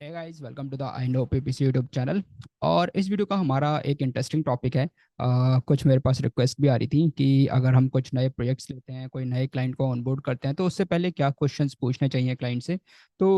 Hey guys, welcome to the I know PPC YouTube channel. और इस video का हमारा एक इंटरेस्टिंग टॉपिक है। कुछ मेरे पास रिक्वेस्ट भी आ रही थी कि अगर हम कुछ नए प्रोजेक्ट्स लेते हैं, कोई नए क्लाइंट को ऑनबोर्ड करते हैं, तो उससे पहले क्या क्वेश्चंस पूछने चाहिए क्लाइंट से। तो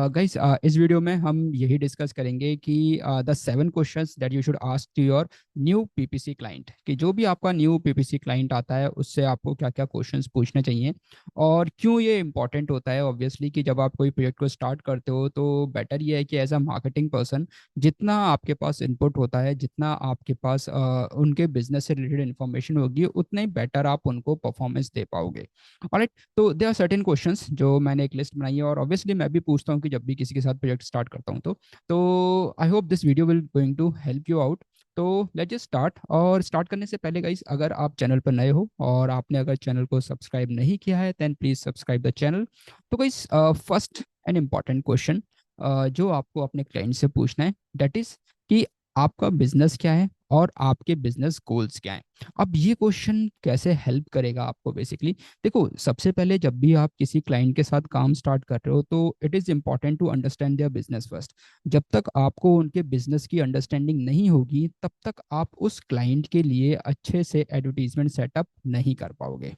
गाइस, इस वीडियो में हम यही डिस्कस करेंगे कि the 7 questions that you should ask to your new PPC client, कि जो भी आपका न्यू पीपीसी क्लाइंट आता है उससे आपको क्या क्या क्वेश्चंस पूछने चाहिए और क्यों ये इंपॉर्टेंट होता है। ऑब्वियसली कि जब आप कोई प्रोजेक्ट को स्टार्ट करते हो तो बेटर ये है कि एज अ मार्केटिंग पर्सन जितना आपके पास इनपुट होता है, जितना आपके पास उनके बिजनेस से रिलेटेड इन्फॉर्मेशन होगी, उतना ही बेटर आप उनको परफॉर्मेंस दे पाओगे। ऑलराइट, तो देयर आर सर्टेन क्वेश्चंस जो मैंने एक लिस्ट बनाई है, और ऑब्वियसली मैं भी पूछता हूँ कि जब भी किसी के साथ प्रोजेक्ट स्टार्ट करता हूँ तो I hope this video will going to help you out. तो लेट्स जस्ट स्टार्ट। और स्टार्ट करने से पहले गाइस, अगर आप चैनल पर नए हो और आपने अगर चैनल को सब्सक्राइब नहीं किया है, then please subscribe the channel. तो guys, first and important question जो आपको अपने क्लाइंट से पूछना है, दैट इज कि आपका बिजनेस क्या है और आपके बिजनेस गोल्स क्या हैं। अब ये क्वेश्चन कैसे हेल्प करेगा आपको बेसिकली। देखो, सबसे पहले जब भी आप किसी क्लाइंट के साथ काम स्टार्ट कर रहे हो तो it is important to understand their business first. जब तक आपको उनके बिजनेस की अंडरस्टैंडिंग नहीं होगी, तब तक आप उस क्लाइंट के लिए अच्छे से एडवर्टीजमेंट सेटअप नहीं कर पाओगे।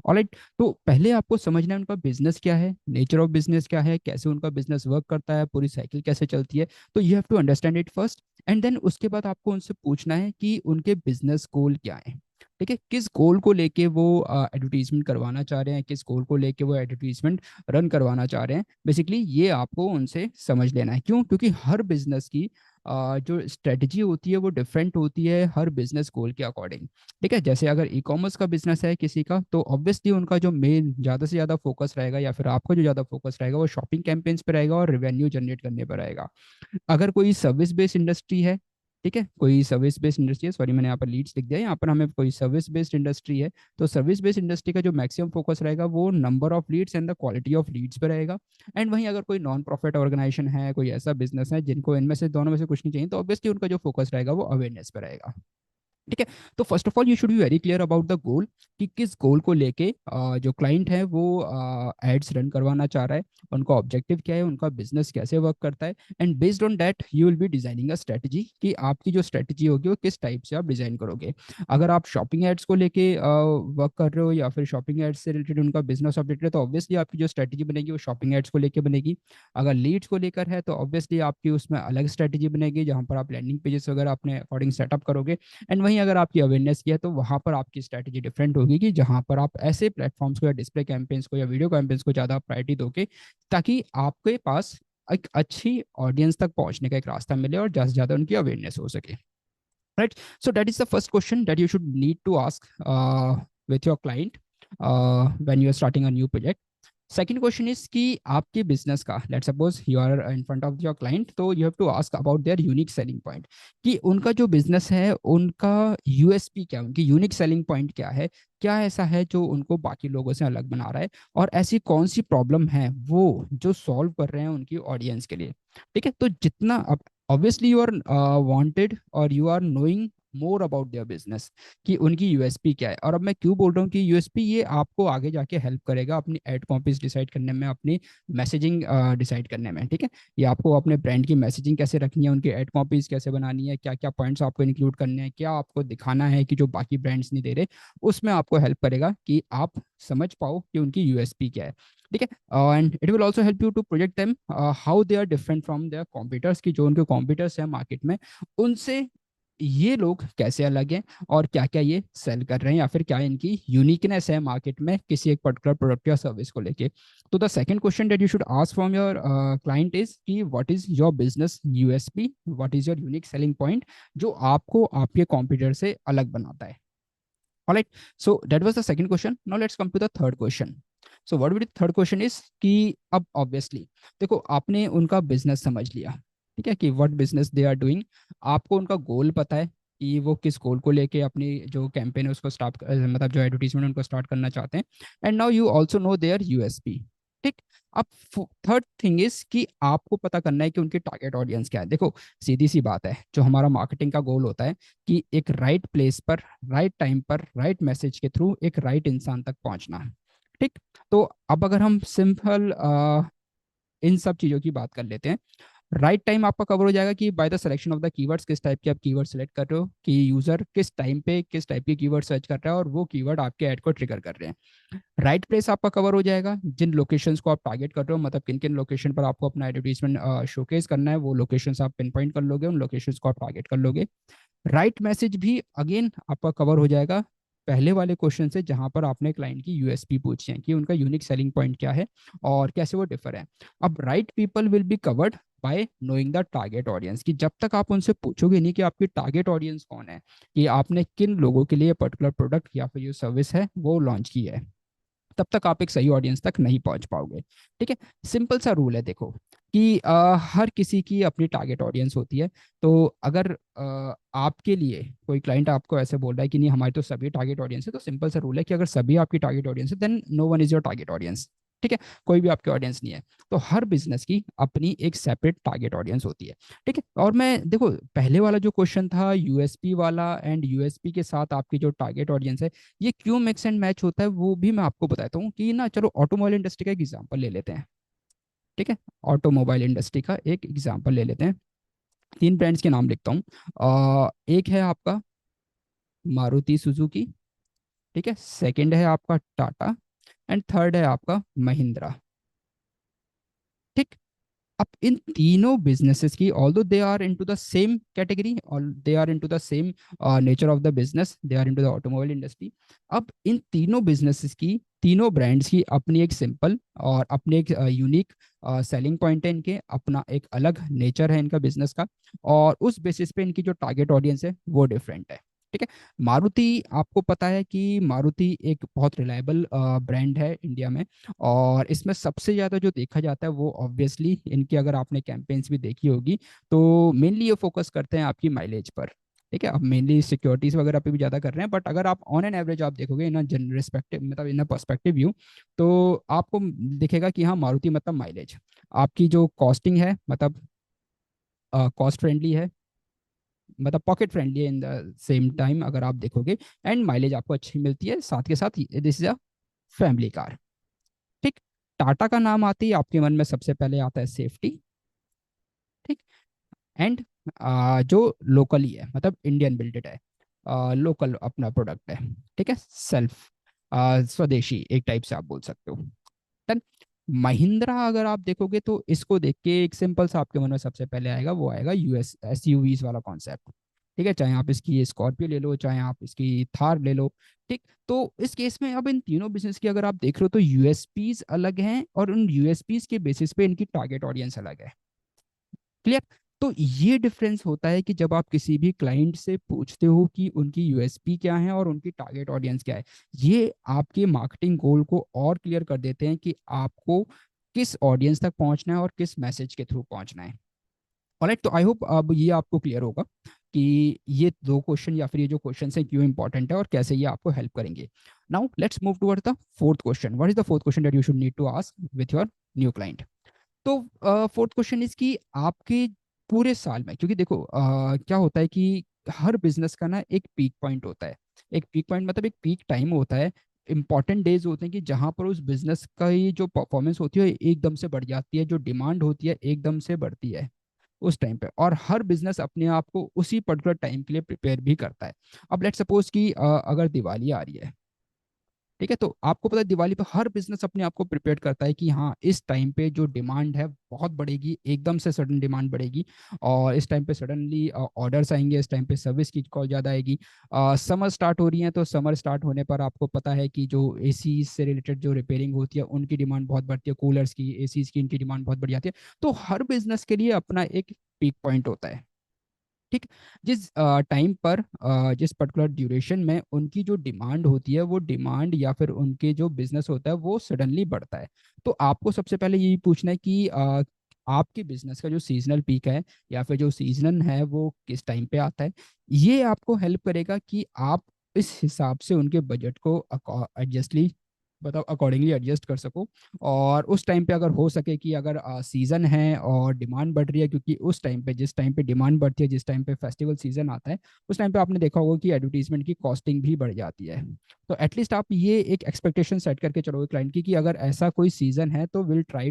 ऑलराइट, तो पहले आपको समझना है उनका बिजनेस क्या है, नेचर ऑफ बिजनेस क्या है, कैसे उनका बिजनेस वर्क करता है, पूरी साइकिल कैसे चलती है। तो you have to understand it first, and then उसके बाद आपको उनसे पूछना है कि उनके बिजनेस गोल क्या है। ठीक है, किस गोल को लेके वो एडवर्टीजमेंट करवाना चाह रहे हैं, किस गोल को लेके वो एडवर्टीजमेंट रन करवाना चाह रहे हैं। बेसिकली ये आपको उनसे समझ लेना है। क्यों? क्योंकि हर बिजनेस की जो स्ट्रेटजी होती है वो डिफरेंट होती है हर बिजनेस गोल के अकॉर्डिंग। ठीक है, जैसे अगर ई कॉमर्स का बिजनेस है किसी का, तो ऑब्वियसली उनका जो मेन ज़्यादा से ज़्यादा फोकस रहेगा, या फिर आपका जो ज़्यादा फोकस रहेगा, वो शॉपिंग कैंपेन्स पे रहेगा और रेवेन्यू जनरेट करने पर रहेगा। अगर कोई सर्विस बेस्ड इंडस्ट्री है, ठीक है, कोई सर्विस बेस्ड इंडस्ट्री है, सॉरी मैंने यहाँ पर लीड्स लिख दिया, यहाँ पर हमें कोई सर्विस बेस्ड इंडस्ट्री है, तो सर्विस बेस्ड इंडस्ट्री का जो मैक्सिमम फोकस रहेगा वो number of leads and the quality of leads पे रहेगा। एंड वहीं अगर कोई नॉन प्रॉफिट ऑर्गेनाइजेशन है, कोई ऐसा बिजनेस है जिनको इनमें से दोनों में से कुछ नहीं चाहिए, तो ऑब्वियसली उनका जो फोकस रहेगा वो अवेयरनेस पे रहेगा। ठीक है, तो first of all you should be very clear about the goal, कि किस गोल को लेके जो क्लाइंट है वो एड्स रन करवाना चाह रहा है, उनका ऑब्जेक्टिव क्या है, उनका बिजनेस कैसे वर्क करता है। And based on that you will be designing a strategy, कि आपकी जो स्ट्रेटजी होगी वो किस टाइप से आप डिजाइन करोगे। अगर आप शॉपिंग एड्स को लेके वर्क कर रहे हो, या फिर शॉपिंग एड्स से रिलेटेड उनका बिजनेस ऑब्जेक्टिव है, तो ऑब्वियसली आपकी जो स्ट्रेटजी बनेगी वो शॉपिंग एड्स को लेके बनेगी। अगर लीड्स को लेकर है तो ऑब्वियसली आपकी उसमें अलग स्ट्रेटजी बनेगी, जहाँ पर आप लैंडिंग पेजेस वगैरह अपने अकॉर्डिंग सेटअप करोगे। एंड वहीं अगर आपकी अवेयरनेस की है तो वहाँ पर आपकी स्ट्रैटेजी डिफरेंट होगी, कि जहाँ पर आप ऐसे प्लेटफॉर्म्स को या डिस्प्ले कैंपेन्स को या वीडियो कैंपेन्स को ज़्यादा प्रायोरिटी दोगे, ताकि आपके पास एक अच्छी ऑडियंस तक पहुंचने का एक रास्ता मिले और ज़्यादा से ज़्यादा उनकी अवेयरनेस हो सके। Right, so that is the first question that you should need to ask with your client when you are starting a new project. Second question is कि आपके बिजनेस का, let's suppose you are in front of your client, तो you have to ask about their unique selling point, कि उनका जो business है उनका USP क्या है, उनकी यूनिक सेलिंग पॉइंट क्या है, क्या ऐसा है जो उनको बाकी लोगों से अलग बना रहा है, और ऐसी कौन सी प्रॉब्लम है वो जो सॉल्व कर रहे हैं उनकी ऑडियंस के लिए। ठीक है, तो जितना ऑब्वियसली यू आर वांटेड और you are knowing more about their business, कि उनकी यूएसपी क्या है। और अब मैं क्यों बोल रहा हूँ कि यूएसपी, ये आपको आगे जाके हेल्प करेगा अपनी एड कॉपीज डिसाइड करने में, अपनी मैसेजिंग डिसाइड करने में। ठीक है, ये आपको अपने ब्रांड की मैसेजिंग कैसे रखनी है, उनकी एड कॉपीज कैसे बनानी है, क्या क्या पॉइंट्स आपको इंक्लूड करने हैं, क्या आपको दिखाना है कि जो बाकी ब्रांड्स नहीं दे रहे, उसमें आपको हेल्प करेगा कि आप समझ पाओ कि उनकी यूएसपी क्या है। ठीक है, and it will also help you to project them how they are different from their competitors, की जो उनके कॉम्पिटिटर्स हैं मार्केट में, उनसे ये लोग कैसे अलग हैं और क्या क्या ये सेल कर रहे हैं, या फिर क्या इनकी यूनिकनेस है मार्केट में किसी एक पर्टिकुलर प्रोडक्ट या सर्विस को लेके। तो the second question that you should ask from your client is कि what is your business USP, what is your unique selling point, जो आपको आपके कॉम्पिटिटर से अलग बनाता है। Alright, so that was the second question. Now let's come to the third question. So what will third question is कि अब obviously देखो, आपने उनका बिजनेस समझ लिया, ठीक है, कि what business they are doing, आपको उनका गोल पता है कि वो किस गोल को लेके अपनी जो कैंपेन है उसको स्टार्ट, मतलब जो एडवर्टीजमेंट उनको स्टार्ट करना चाहते हैं। And now you also know their USP. ठीक, अब थर्ड थिंग इज कि आपको पता करना है कि उनकी टारगेट ऑडियंस क्या है। देखो, सीधी सी बात है, जो हमारा मार्केटिंग का गोल होता है कि एक राइट प्लेस पर, राइट टाइम पर, राइट मैसेज के थ्रू एक राइट इंसान तक पहुंचना। ठीक, तो अब अगर हम सिंपल इन सब चीज़ों की बात कर लेते हैं, राइट टाइम आपका कवर हो जाएगा कि by the selection of the keywords, किस टाइप के आप कीवर्ड सेलेक्ट कर रहे हो, कि यूजर किस टाइम पे किस टाइप की कीवर्ड सर्च कर रहा है और वो कीवर्ड आपके ऐड को ट्रिगर कर रहे हैं। राइट प्लेस आपका कवर हो जाएगा, जिन लोकेशंस को आप टारगेट कर रहे हो, मतलब किन किन लोकेशन पर आपको अपना एडवर्टीजमेंट शोकेस करना है, वो लोकेशंस आप पिन पॉइंट कर लोगे, उन लोकेशंस को आप टारगेट कर लोगे। राइट मैसेज भी अगेन आपका कवर हो जाएगा पहले वाले क्वेश्चन से, जहां पर आपने क्लाइंट की यूएसपी पूछी है कि उनका यूनिक सेलिंग पॉइंट क्या है और कैसे वो डिफर है। अब right people will be covered by knowing the target audience, कि जब तक आप उनसे पूछोगे नहीं कि आपकी टारगेट ऑडियंस कौन है, कि आपने किन लोगों के लिए पर्टिकुलर प्रोडक्ट या फिर जो सर्विस है वो लॉन्च की है, तब तक आप एक सही ऑडियंस तक नहीं पहुंच पाओगे। ठीक है। सिंपल सा रूल है देखो, कि हर किसी की अपनी टारगेट ऑडियंस होती है। तो अगर आपके लिए कोई क्लाइंट आपको ऐसे बोल रहा है कि नहीं हमारी तो सभी टारगेट ऑडियंस है, तो सिंपल सा रूल है कि अगर सभी आपकी टारगेट ऑडियंस है, then no one is your target audience. ठीक है। कोई भी आपके ऑडियंस नहीं है। तो हर बिजनेस की अपनी एक सेपरेट टारगेट ऑडियंस होती है। ठीक है। और मैं देखो, पहले वाला जो क्वेश्चन था यूएसपी वाला, एंड यूएसपी के साथ आपकी जो टारगेट ऑडियंस है, ये क्यों मिक्स एंड मैच होता है वो भी मैं आपको बताता हूँ। कि ना चलो ऑटोमोबाइल इंडस्ट्री का एक एग्जांपल ले लेते हैं। ठीक है। ऑटोमोबाइल इंडस्ट्री का एक एग्जांपल ले लेते हैं। तीन ब्रांड्स के नाम लिखता हूँ। एक है आपका मारुति सुजुकी। ठीक है। सेकंड है आपका टाटा। एंड थर्ड है आपका महिंद्रा। ठीक। अब इन तीनों बिजनेसेस की, although they are into the same category और they are into the same nature of the business, they are into the automobile industry. अब इन तीनों बिजनेसेस की, तीनों ब्रांड्स की अपनी एक सिंपल और अपने एक यूनिक सेलिंग पॉइंट है, इनके अपना एक अलग नेचर है इनका बिजनेस का, और उस बेसिस पे इनकी जो टारगेट ऑडियंस है वो डिफरेंट है। ठीक है। मारुति, आपको पता है कि मारुति एक बहुत रिलायबल ब्रांड है इंडिया में, और इसमें सबसे ज़्यादा जो देखा जाता है वो ऑब्वियसली इनकी, अगर आपने कैंपेन्स भी देखी होगी, तो मेनली ये फोकस करते हैं आपकी माइलेज पर। ठीक है। अब मेनली सिक्योरिटीज वगैरह पे भी ज़्यादा कर रहे हैं, बट अगर आप ऑन एन एवरेज आप देखोगे इन जन रिस्पेक्टिव, मतलब इन पर्सपेक्टिव व्यू, तो आपको दिखेगा कि हाँ मारुति मतलब माइलेज, आपकी जो कॉस्टिंग है, मतलब कॉस्ट फ्रेंडली है, मतलब पॉकेट फ्रेंडली है इन द सेम टाइम अगर आप देखोगे, एंड माइलेज आपको अच्छी मिलती है, साथ के साथ this is a family car. ठीक। टाटा का नाम आते ही आपके मन में सबसे पहले आता है सेफ्टी। ठीक। एंड जो लोकली है, मतलब इंडियन बिल्डेड है, लोकल अपना प्रोडक्ट है। ठीक है। सेल्फ स्वदेशी एक टाइप से आप बोल सकते हो। देन महिंद्रा अगर आप देखोगे, तो इसको देख के एक सिंपल सा आपके मन में सबसे पहले आएगा, वो आएगा यूएस एसयूवीज वाला कॉन्सेप्ट। ठीक है। चाहे आप इसकी स्कॉर्पियो ले लो, चाहे आप इसकी थार ले लो। ठीक। तो इस केस में अब इन तीनों बिजनेस की अगर आप देख रहे हो, तो यूएसपीज अलग हैं, और उन यूएसपीज के बेसिस पे इनकी टारगेट ऑडियंस अलग है। क्लियर। तो ये डिफरेंस होता है कि जब आप किसी भी क्लाइंट से पूछते हो कि उनकी यूएसपी क्या है और उनकी टारगेट ऑडियंस क्या है, ये आपके मार्केटिंग गोल को और क्लियर कर देते हैं कि आपको किस ऑडियंस तक पहुंचना है और किस मैसेज के थ्रू पहुंचना है। ऑलराइट। तो आई होप अब ये आपको क्लियर होगा कि ये दो क्वेश्चन या फिर ये जो क्वेश्चन है क्यों इंपॉर्टेंट है और कैसे ये आपको हेल्प करेंगे। Now let's move toward the fourth question. What is the fourth question that you should need to ask with your new client. तो फोर्थ क्वेश्चन इज कि आपके पूरे साल में, क्योंकि देखो क्या होता है कि हर बिजनेस का ना एक पीक पॉइंट होता है। एक पीक पॉइंट मतलब एक पीक टाइम होता है, इंपॉर्टेंट डेज होते हैं कि जहां पर उस बिजनेस का ही जो परफॉर्मेंस होती है एकदम से बढ़ जाती है, जो डिमांड होती है एकदम से बढ़ती है उस टाइम पे, और हर बिजनेस अपने आप को उसी पर्टिकुलर टाइम के लिए प्रिपेयर भी करता है। अब लेट्स सपोज कि अगर दिवाली आ रही है, ठीक है, तो आपको पता है दिवाली पे हर बिजनेस अपने आप को प्रिपेयर करता है कि हाँ इस टाइम पे जो डिमांड है बहुत बढ़ेगी, एकदम से सडन डिमांड बढ़ेगी, और इस टाइम पे सडनली ऑर्डर्स आएंगे, इस टाइम पे सर्विस की कॉल ज़्यादा आएगी। समर स्टार्ट हो रही है, तो समर स्टार्ट होने पर आपको पता है कि जो एसी से रिलेटेड जो रिपेयरिंग होती है उनकी डिमांड बहुत बढ़ती है, कूलर्स की, एसीज की, इनकी डिमांड बहुत बढ़ जाती है। तो हर बिजनेस के लिए अपना एक पीक पॉइंट होता है। ठीक। जिस टाइम पर जिस पर्टिकुलर ड्यूरेशन में उनकी जो डिमांड होती है, वो डिमांड या फिर उनके जो बिजनेस होता है वो सडनली बढ़ता है। तो आपको सबसे पहले यही पूछना है कि आपके बिजनेस का जो सीजनल पीक है या फिर जो सीजन है वो किस टाइम पे आता है। ये आपको हेल्प करेगा कि आप इस हिसाब से उनके बजट को एडजस्टली, मतलब अकॉर्डिंगली एडजस्ट कर सको। और उस टाइम पे अगर हो सके कि अगर सीजन है और डिमांड बढ़ रही है, क्योंकि उस टाइम पे जिस टाइम पे डिमांड बढ़ती है, जिस टाइम पे फेस्टिवल सीजन आता है, उस टाइम पे आपने देखा होगा कि एडवर्टीजमेंट की कॉस्टिंग भी बढ़ जाती है। तो एटलीस्ट आप ये एक एक्सपेक्टेशन सेट करके चलोगे क्लाइंट की कि अगर ऐसा कोई सीजन है तो will try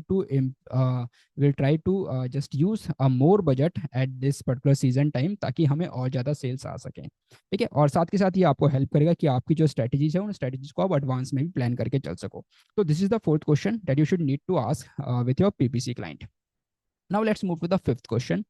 to just use a more budget at this particular season time, ताकि हमें और ज़्यादा सेल्स आ सकें। ठीक है, और साथ के साथ ये आपको हेल्प करेगा कि आपकी जो स्ट्रेटजीज है उन स्ट्रेटजीज को आप एडवांस में भी प्लान करके चल सको। तो this is the fourth question that you should need to ask with your PPC client. Now let's move to the fifth question.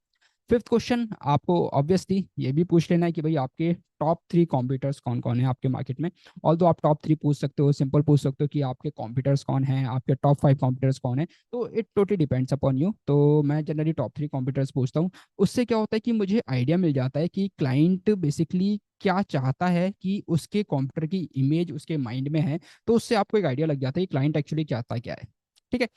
Fifth question आपको ऑब्वियसली ये भी पूछ लेना है कि भाई आपके टॉप थ्री कॉम्पिटिटर्स कौन कौन है आपके मार्केट में। ऑल्दो आप टॉप थ्री पूछ सकते हो, सिंपल पूछ सकते हो कि आपके कॉम्पिटिटर्स कौन हैं, आपके टॉप फाइव कॉम्पिटिटर्स कौन है। तो it totally depends upon you. तो मैं जनरली टॉप थ्री कॉम्पिटिटर्स पूछता हूँ। उससे क्या होता है कि मुझे आइडिया मिल जाता है कि क्लाइंट बेसिकली क्या चाहता है, कि उसके कॉम्पिटिटर की इमेज उसके माइंड में है। तो उससे आपको एक आइडिया लग जाता है कि क्लाइंट एक्चुअली चाहता क्या है। ठीक है,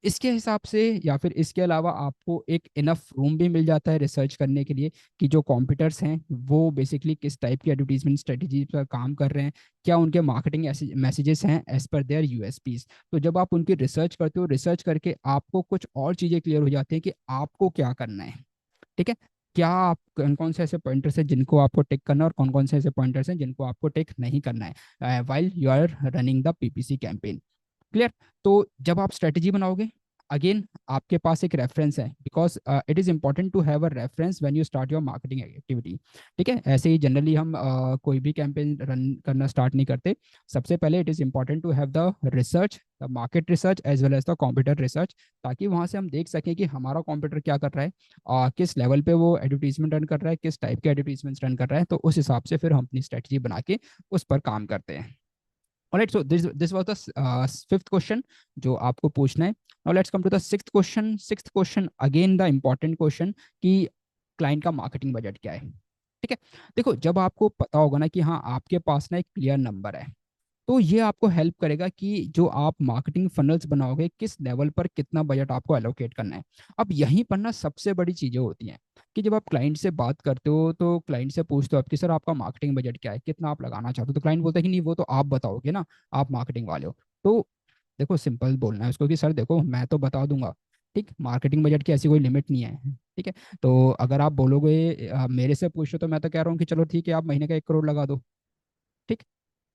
इसके हिसाब से या फिर इसके अलावा आपको एक इनफ रूम भी मिल जाता है रिसर्च करने के लिए कि जो कॉम्पिटिटर्स हैं वो बेसिकली किस टाइप की एडवर्टीजमेंट स्ट्रेटजी पर काम कर रहे हैं, क्या उनके मार्केटिंग मैसेजेस हैं एज पर देयर यूएसपीज। तो जब आप उनकी रिसर्च करते हो, रिसर्च करके आपको कुछ और चीज़ें क्लियर हो जाती हैं कि आपको क्या करना है। ठीक है, क्या आप कौन कौन से ऐसे पॉइंटर्स हैं जिनको आपको टेक करना है और कौन कौन से ऐसे पॉइंटर्स हैं जिनको आपको टेक नहीं करना है while you are running the PPC campaign. Clear. तो जब आप स्ट्रेटेजी बनाओगे, अगेन आपके पास एक रेफरेंस है, because it is important to have a reference when you start your marketing activity. ठीक है, ऐसे ही जनरली हम कोई भी कैंपेन रन करना स्टार्ट नहीं करते। सबसे पहले it is important to have the research, the market research as well as the competitor research, ताकि वहां से हम देख सकें कि हमारा कॉम्पिटिटर क्या कर रहा है, किस लेवल पे वो एडवर्टीजमेंट रन कर रहा है, किस टाइप के एडवर्टीजमेंट रन कर रहा है। तो उस हिसाब से फिर हम अपनी स्ट्रेटजी बना के उस पर काम करते हैं। Alright, so this was the fifth question जो आपको पूछना है। Now let's come to the sixth question. Sixth question again the important question कि क्लाइंट का मार्केटिंग बजट क्या है। ठीक है, देखो जब आपको पता होगा ना कि हाँ आपके पास ना एक क्लियर नंबर है, तो ये आपको हेल्प करेगा कि जो आप मार्केटिंग फनल्स बनाओगे किस लेवल पर कितना बजट आपको एलोकेट करना है। अब यहीं पर ना सबसे बड़ी चीज़ें होती हैं कि जब आप क्लाइंट से बात करते हो तो क्लाइंट से पूछते हो आप कि सर आपका मार्केटिंग बजट क्या है, कितना आप लगाना चाहते हो। तो क्लाइंट बोलता है कि नहीं वो तो आप बताओगे ना, आप मार्केटिंग वाले हो। तो देखो सिंपल बोलना है उसको कि सर देखो मैं तो बता दूंगा, ठीक, मार्केटिंग बजट की ऐसी कोई लिमिट नहीं है। ठीक है, तो अगर आप बोलोगे मेरे से पूछो तो मैं तो कह रहा हूँ कि चलो ठीक है आप महीने का 1 करोड़ लगा दो। ठीक,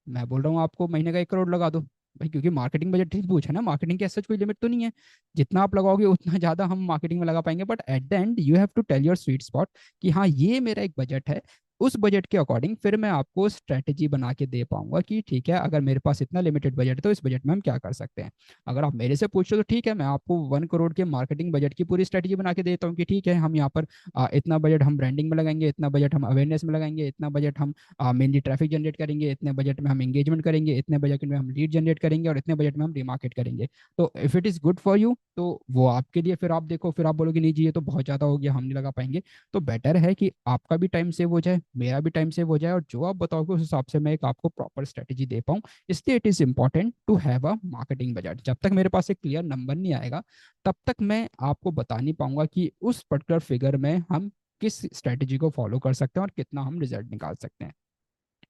मैं बोल रहा हूँ आपको महीने का 1 करोड़ लगा दो भाई, क्योंकि मार्केटिंग बजट ठीक पूछा ना, मार्केटिंग की ऐसा कोई लिमिट तो नहीं है। जितना आप लगाओगे उतना ज्यादा हम मार्केटिंग में लगा पाएंगे, but at the end you have to tell your sweet spot कि हाँ ये मेरा एक बजट है। उस बजट के अकॉर्डिंग फिर मैं आपको स्ट्रेटेजी बना के दे पाऊंगा कि ठीक है अगर मेरे पास इतना लिमिटेड बजट है तो इस बजट में हम क्या कर सकते हैं। अगर आप मेरे से पूछो तो ठीक है मैं आपको 1 करोड़ के मार्केटिंग बजट की पूरी स्ट्रेटेजी बना के देता हूँ कि ठीक है हम यहाँ पर इतना बजट हम ब्रांडिंग में लगाएंगे, इतना बजट हम अवेयरनेस में लगाएंगे, इतना बजट हम मेनली ट्रैफिक जनरेट करेंगे, इतने बजट में हम एंगेजमेंट करेंगे, इतने बजट में हम लीड जनरेट करेंगे और इतने बजट में हम रिमार्केट करेंगे। तो if it is good for you तो वो आपके लिए, फिर आप देखो फिर आप बोलोगे नहीं जी ये तो बहुत ज़्यादा हो गया हम नहीं लगा पाएंगे। तो बेटर है कि आपका भी टाइम सेव हो जाए, मेरा भी टाइम सेव हो जाए, और जो आप बताओगे उस हिसाब से मैं एक आपको प्रॉपर स्ट्रेटेजी दे पाऊँ। इसलिए it is important to have a marketing budget. जब तक मेरे पास एक क्लियर नंबर नहीं आएगा तब तक मैं आपको बता नहीं पाऊंगा कि उस पर्टिकुलर फिगर में हम किस स्ट्रेटेजी को फॉलो कर सकते हैं और कितना हम रिजल्ट निकाल सकते हैं।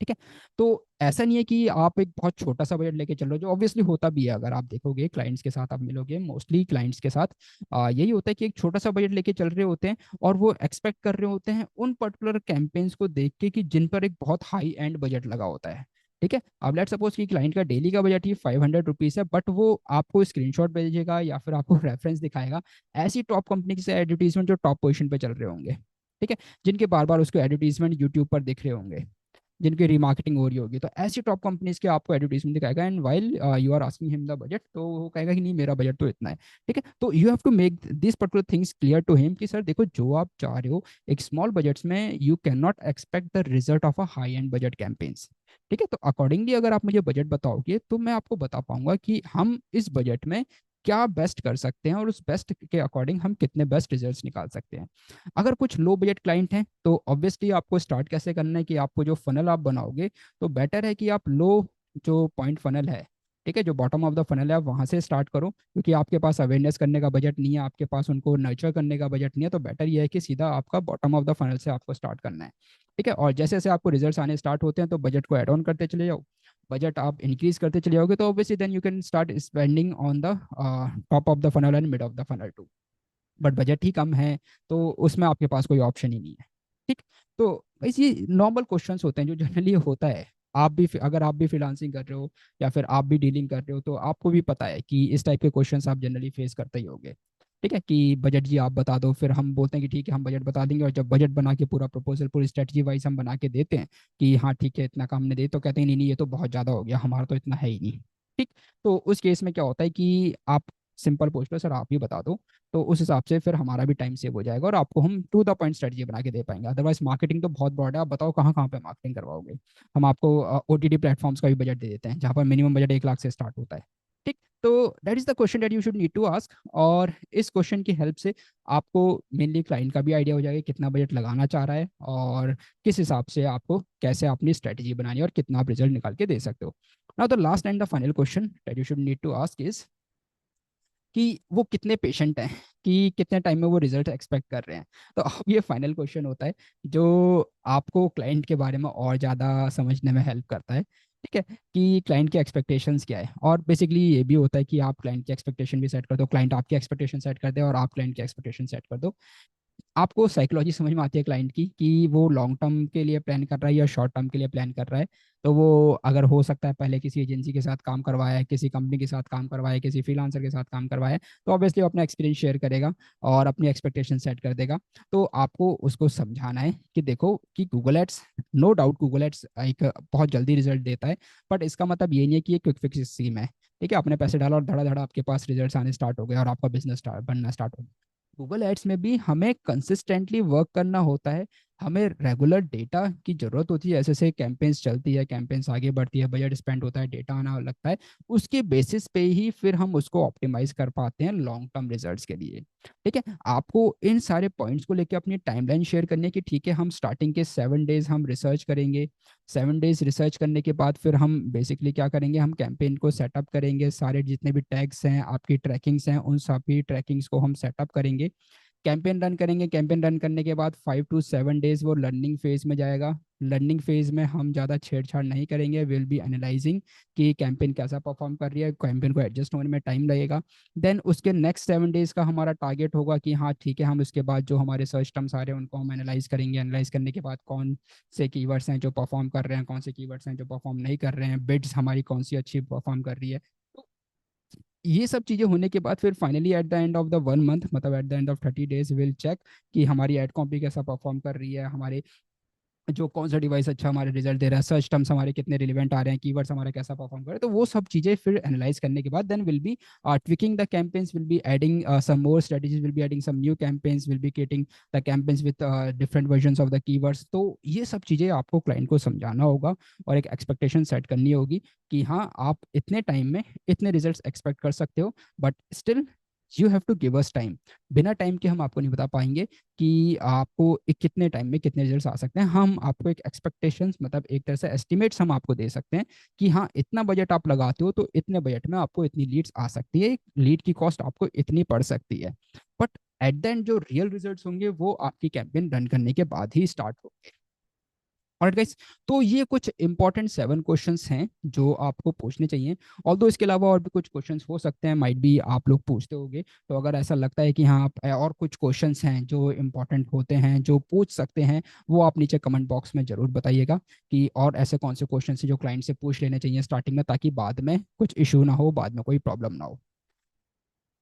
ठीक है, तो ऐसा नहीं है कि आप एक बहुत छोटा सा बजट लेके चल रहे हो, जो ऑब्वियसली होता भी है। अगर आप देखोगे क्लाइंट्स के साथ आप मिलोगे मोस्टली क्लाइंट्स के साथ यही होता है कि एक छोटा सा बजट लेके चल रहे होते हैं और वो एक्सपेक्ट कर रहे होते हैं उन पर्टिकुलर कैंपेन्स को देख के कि जिन पर एक बहुत हाई एंड बजट लगा होता है। ठीक है, अब लेट सपोज कि क्लाइंट का डेली का बजट ही 500 रुपीज़ है, बट वो आपको स्क्रीनशॉट भेजेगा या फिर आपको रेफरेंस दिखाएगा ऐसी टॉप कंपनी से एडवर्टीजमेंट जो टॉप पोजीशन पे चल रहे होंगे। ठीक है, जिनके बार बार उसको एडवर्टीजमेंट यूट्यूब पर दिख रहे होंगे, जिनकी रीमार्केटिंग हो रही होगी। तो ऐसी टॉप कंपनीज के आपको एडवर्टीजमेंट दिखाएगा and while you are asking him the budget, तो वो कहेगा कि नहीं मेरा बजट तो इतना है। ठीक है, तो you have to make this particular things clear to him कि सर देखो जो आप चाह रहे हो एक स्मॉल बजट्स में you can not expect the result of a high end budget campaigns. ठीक है, तो अकॉर्डिंगली अगर आप मुझे बजट बताओगे तो मैं आपको बता पाऊंगा कि हम इस बजट में क्या बेस्ट कर सकते हैं और उस बेस्ट के अकॉर्डिंग हम कितने बेस्ट रिजल्ट्स निकाल सकते हैं। अगर कुछ लो बजट क्लाइंट हैं तो ऑब्वियसली आपको स्टार्ट कैसे करना है कि आपको जो फनल आप बनाओगे तो बेटर है कि आप लो जो पॉइंट फनल है, ठीक है, जो बॉटम ऑफ द फनल है आप वहां से स्टार्ट करो, क्योंकि आपके पास अवेयरनेस करने का बजट नहीं है, आपके पास उनको नर्चर करने का बजट नहीं है। तो बेटर ये है कि सीधा आपका बॉटम ऑफ द फनल से आपको स्टार्ट करना है। ठीक है, और जैसे जैसे आपको रिजल्ट्स आने स्टार्ट होते हैं तो बजट को एड ऑन करते चले जाओ। बजट आप इंक्रीज करते चले जाओगे तो obviously then you can start spending on the top of the funnel and mid of the funnel too. But budget ही कम है तो उसमें आपके पास कोई ऑप्शन ही नहीं है। ठीक, तो वैसे ये नॉर्मल क्वेश्चंस होते हैं जो जनरली होता है अगर आप भी फ्रीलांसिंग कर रहे हो या फिर आप भी डीलिंग कर रहे हो, तो आपको भी पता है कि इस टाइप के क्वेश्चंस आप जनरली फेस करते ही होंगे। ठीक है कि बजट जी आप बता दो, फिर हम बोलते हैं कि ठीक है हम बजट बता देंगे, और जब बजट बना के पूरा प्रपोजल पूरी स्ट्रेटजी वाइज हम बना के देते हैं कि हाँ ठीक है इतना का हमने दे, तो कहते हैं नहीं नहीं ये तो बहुत ज़्यादा हो गया, हमारा तो इतना है ही नहीं। ठीक। तो उस केस में क्या होता है कि आप सिंपल पूछ लो, सर आप ही बता दो, तो उस हिसाब से फिर हमारा भी टाइम सेव हो जाएगा और आपको हम टू द पॉइंट स्ट्रेटजी बना के दे पाएंगे। अदरवाइज मार्केटिंग तो बहुत ब्रॉड है, आप बताओ कहाँ कहाँ पे मार्केटिंग करवाओगे। हम आपको ओटीटी प्लेटफॉर्म्स का भी बजट दे देते हैं जहाँ पर मिनिमम बजट 1 लाख से स्टार्ट होता है। ठीक। तो that is the question that you should need to ask. और इस क्वेश्चन की हेल्प से आपको मेनली क्लाइंट का भी आइडिया हो जाएगा कितना बजट लगाना चाह रहा है और किस हिसाब से आपको कैसे अपनी स्ट्रेटजी बनानी है और कितना आप रिजल्ट निकाल के दे सकते हो। Now the last and the final question that you should need to ask is कि वो कितने पेशेंट हैं, कि कितने टाइम में वो रिजल्ट एक्सपेक्ट कर रहे हैं। तो अब ये फाइनल क्वेश्चन होता है जो आपको क्लाइंट के बारे में और ज़्यादा समझने में हेल्प करता है। ठीक है कि क्लाइंट की एक्सपेक्टेशंस क्या है, और बेसिकली ये भी होता है कि आप क्लाइंट की एक्सपेक्टेशन भी सेट कर दो, क्लाइंट आपकी एक्सपेक्टेशन सेट कर दे और आप क्लाइंट की एक्सपेक्टेशन सेट कर दो। आपको साइकोलॉजी समझ में आती है क्लाइंट की कि वो लॉन्ग टर्म के लिए प्लान कर रहा है या शॉर्ट टर्म के लिए प्लान कर रहा है। तो वो अगर हो सकता है पहले किसी एजेंसी के साथ काम करवाया है, किसी कंपनी के साथ काम करवाया है, किसी फ्रीलांसर के साथ काम करवाया है, तो ऑब्वियसली वो अपना एक्सपीरियंस शेयर करेगा और अपनी एक्सपेक्टेशन सेट कर देगा। तो आपको उसको समझाना है कि देखो कि Google ads, no doubt Google ads एक बहुत जल्दी रिजल्ट देता है, बट इसका मतलब ये नहीं है कि ये क्विक फिक्स स्कीम है। ठीक है, आपने पैसे डाला और धड़ा धड़ा आपके पास रिजल्ट आने स्टार्ट हो गए और आपका बिजनेस बनना स्टार्ट हो गया। गूगल एड्स में भी हमें कंसिस्टेंटली वर्क करना होता है, हमें रेगुलर डेटा की जरूरत होती है। जैसे जैसे कैंपेन्स चलती है, कैंपेन्स आगे बढ़ती है, बजट स्पेंड होता है, डेटा आना लगता है, उसके बेसिस पे ही फिर हम उसको ऑप्टिमाइज कर पाते हैं लॉन्ग टर्म रिजल्ट्स के लिए। ठीक है, आपको इन सारे पॉइंट्स को लेकर अपनी टाइमलाइन शेयर करनी है कि ठीक है हम स्टार्टिंग के 7 डेज हम रिसर्च करेंगे। 7 डेज रिसर्च करने के बाद फिर हम बेसिकली क्या करेंगे, हम कैंपेन को सेटअप करेंगे, सारे जितने भी टैग्स हैं आपकी ट्रैकिंग्स हैं उन सभी ट्रैकिंग्स को हम सेटअप करेंगे। कैंपेन रन करेंगे, कैंपेन रन करने के बाद 5 to 7 डेज वो लर्निंग फेज में जाएगा। लर्निंग फेज में हम ज़्यादा छेड़छाड़ नहीं करेंगे, विल बी एनालाइजिंग कि कैंपेन कैसा परफॉर्म कर रही है, कैंपेन को एडजस्ट होने में टाइम लगेगा। देन उसके नेक्स्ट 7 डेज का हमारा टारगेट होगा कि हाँ ठीक है हम उसके बाद जो हमारे सर्च टर्म्स आ रहे हैं उनको हम एनालाइज करेंगे। एनालाइज करने के बाद कौन से कीवर्ड्स हैं जो परफॉर्म कर रहे हैं, कौन से कीवर्ड्स हैं जो परफॉर्म नहीं कर रहे हैं, बिड्स हमारी कौन सी अच्छी परफॉर्म कर रही है। तो ये सब चीज़ें होने के बाद फिर finally at the end of the 1 month, मतलब at the end of 30 days, will check कि हमारी एड कॉपी कैसा परफॉर्म कर रही है, हमारे जो कौन सा डिवाइस अच्छा हमारे रिजल्ट दे रहा है, सर्च टर्म्स हमारे कितने रिलेवेंट आ रहे हैं, कीवर्ड्स हमारा कैसा परफॉर्म कर रहे हैं। तो वो सब चीज़ें फिर एनालाइज करने के बाद then will be tweaking the campaigns, will be adding some more strategies, will be adding some new campaigns, will be creating the campaigns with different version of the keywords. तो ये सब चीज़ें आपको क्लाइंट को समझाना होगा और एक एक्सपेक्टेशन सेट करनी होगी कि हाँ आप इतने टाइम में इतने रिजल्ट एक्सपेक्ट कर सकते हो, but still you have to give us time. बिना टाइम के हम आपको नहीं बता पाएंगे कि आपको कितने टाइम में कितने रिजल्ट्स आ सकते हैं। हम आपको एक एक्सपेक्टेशंस, मतलब एक तरह से एस्टिमेट्स हम आपको दे सकते हैं कि हाँ इतना बजट आप लगाते हो तो इतने बजट में आपको इतनी लीड्स आ सकती है, लीड की कॉस्ट आपको इतनी पड़ सकती है। बट एट द एंड जो रियल रिजल्ट्स होंगे वो आपकी कैंपेन रन करने के बाद ही स्टार्ट होंगे। ऑलराइट गाइस, तो ये कुछ इंपॉर्टेंट 7 क्वेश्चंस हैं जो आपको पूछने चाहिए। ऑल्दो इसके अलावा और भी कुछ क्वेश्चंस हो सकते हैं, माइट भी आप लोग पूछते होंगे। तो अगर ऐसा लगता है कि हाँ आप और कुछ क्वेश्चंस हैं जो इंपॉर्टेंट होते हैं जो पूछ सकते हैं, वो आप नीचे कमेंट बॉक्स में जरूर बताइएगा कि और ऐसे कौन से क्वेश्चन हैं जो क्लाइंट से पूछ लेने चाहिए स्टार्टिंग में, ताकि बाद में कुछ इशू ना हो, बाद में कोई प्रॉब्लम ना हो।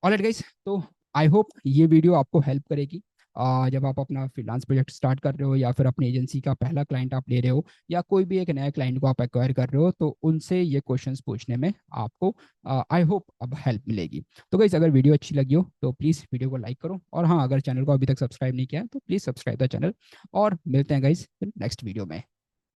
ऑलराइट गाइस, तो आई होप ये वीडियो आपको हेल्प करेगी जब आप अपना फ्रीलांस प्रोजेक्ट स्टार्ट कर रहे हो या फिर अपनी एजेंसी का पहला क्लाइंट आप ले रहे हो या कोई भी एक नया क्लाइंट को आप एक्वायर कर रहे हो, तो उनसे ये क्वेश्चंस पूछने में आपको आई होप अब हेल्प मिलेगी। तो गाइस अगर वीडियो अच्छी लगी हो तो प्लीज़ वीडियो को लाइक करो, और हाँ अगर चैनल को अभी तक सब्सक्राइब नहीं किया है तो प्लीज़ सब्सक्राइब द चैनल। और मिलते हैं गाइस नेक्स्ट वीडियो में।